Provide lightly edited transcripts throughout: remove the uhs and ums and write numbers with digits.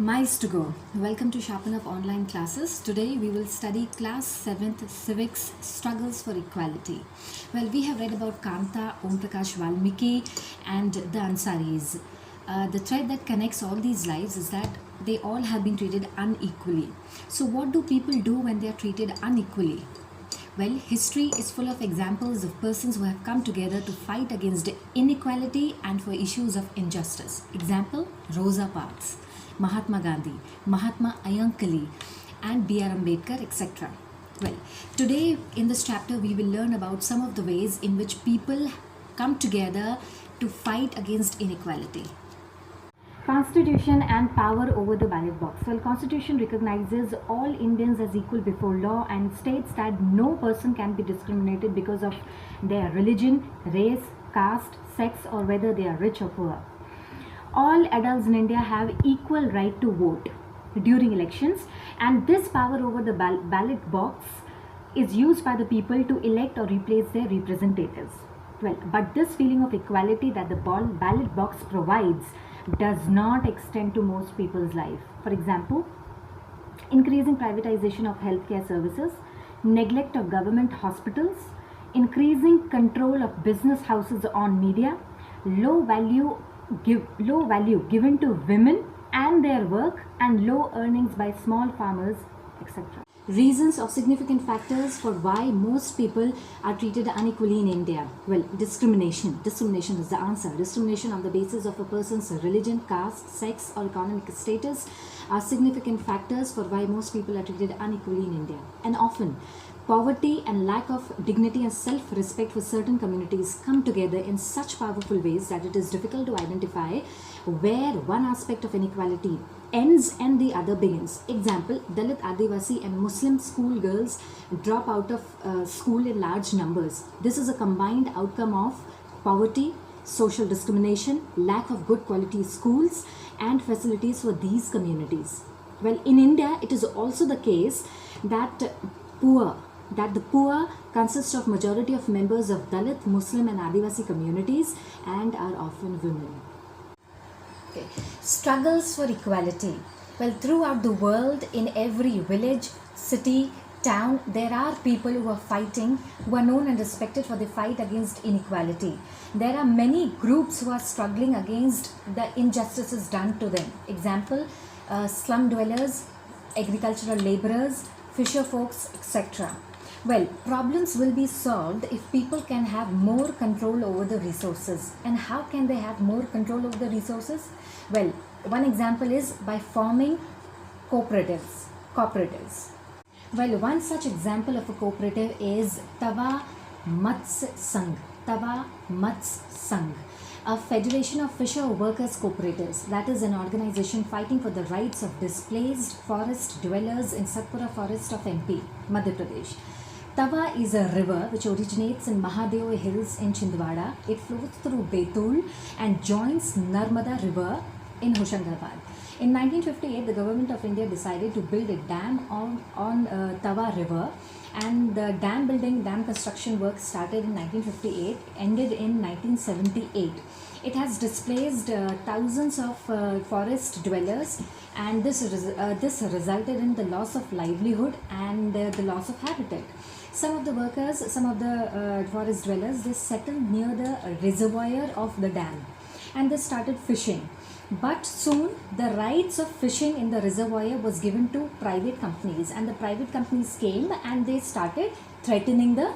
Miles to go. Welcome to Sharpen Up online classes. Today we will study class 7th Civics Struggles for Equality. Well, we have read about Kanta, Om Prakash Valmiki and the Ansaris. The thread that connects all these lives is that they all have been treated unequally. So what do people do when they are treated unequally? Well, history is full of examples of persons who have come together to fight against inequality and for issues of injustice. Example, Rosa Parks, Mahatma Gandhi, Mahatma Ayankali, and B.R. Ambedkar, etc. Well, today in this chapter we will learn about some of the ways in which people come together to fight against inequality. Constitution and power over the ballot box. Well, Constitution recognizes all Indians as equal before law and states that no person can be discriminated because of their religion, race, caste, sex, or whether they are rich or poor. All adults in India have equal right to vote during elections, and this power over the ballot box is used by the people to elect or replace their representatives. Well, but this feeling of equality that the ballot box provides does not extend to most people's life. For example, increasing privatization of healthcare services, neglect of government hospitals, increasing control of business houses on media, low value given to women and their work, and low earnings by small farmers, etc. Reasons or significant factors for why most people are treated unequally in India. Well, discrimination. Discrimination is the answer. Discrimination on the basis of a person's religion, caste, sex, or economic status are significant factors for why most people are treated unequally in India. And often, poverty and lack of dignity and self-respect for certain communities come together in such powerful ways that it is difficult to identify where one aspect of inequality ends and the other begins. Example, Dalit, Adivasi and Muslim school girls drop out of school in large numbers. This is a combined outcome of poverty, social discrimination, lack of good quality schools and facilities for these communities. Well, in India, it is also the case that the poor consist of majority of members of Dalit, Muslim and Adivasi communities and are often women. Okay. Struggles for equality. Well, throughout the world, in every village, city, town, there are people who are fighting, who are known and respected for the fight against inequality. There are many groups who are struggling against the injustices done to them. Example, slum dwellers, agricultural laborers, fisher folks, etc. Well, problems will be solved if people can have more control over the resources. And how can they have more control over the resources? Well, one example is by forming cooperatives. Well, one such example of a cooperative is Tava Mats Sangh. Tava Mats Sangh, a federation of fisher workers cooperatives, that is an organization fighting for the rights of displaced forest dwellers in Satpura forest of MP, Madhya Pradesh. Tava is a river which originates in Mahadev Hills in Chhindwara. It flows through Betul and joins Narmada River in Hoshangabad. In 1958, the government of India decided to build a dam on Tava River, and the dam construction work started in 1958, ended in 1978. It has displaced thousands of forest dwellers, and this resulted in the loss of livelihood and the loss of habitat. Some of the workers, some of the forest dwellers, they settled near the reservoir of the dam and they started fishing. But soon the rights of fishing in the reservoir was given to private companies, and the private companies came and they started threatening the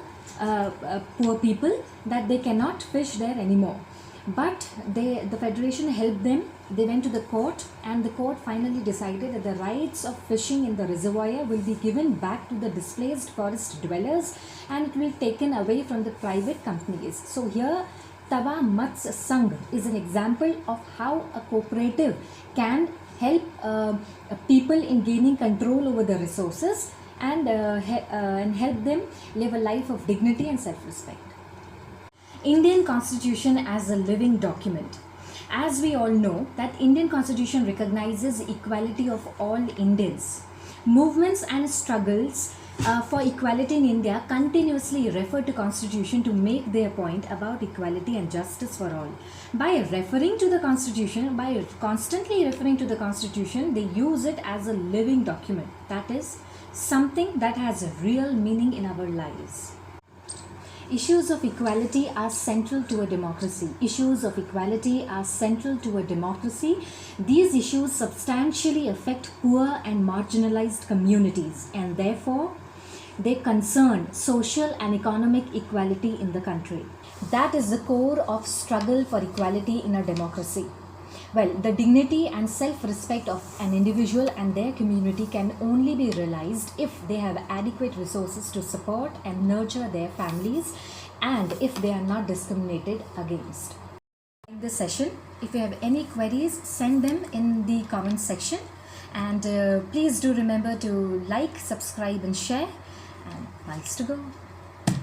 poor people that they cannot fish there anymore. But the federation helped them. They went to the court, and the court finally decided that the rights of fishing in the reservoir will be given back to the displaced forest dwellers, and it will be taken away from the private companies. So here Tava Mats Sangh is an example of how a cooperative can help people in gaining control over the resources and help them live a life of dignity and self-respect. Indian Constitution as a living document. As we all know that Indian Constitution recognizes equality of all Indians. Movements and struggles for equality in India continuously refer to constitution to make their point about equality and justice for all. By referring to the constitution, by constantly referring to the constitution, they use it as a living document. That is something that has real meaning in our lives. Issues of equality are central to a democracy. Issues of equality are central to a democracy. These issues substantially affect poor and marginalized communities, and therefore they concern social and economic equality in the country. That is the core of struggle for equality in a democracy. Well, the dignity and self-respect of an individual and their community can only be realized if they have adequate resources to support and nurture their families, and if they are not discriminated against. In this session, if you have any queries, send them in the comment section, and please do remember to like, subscribe and share, and miles to go.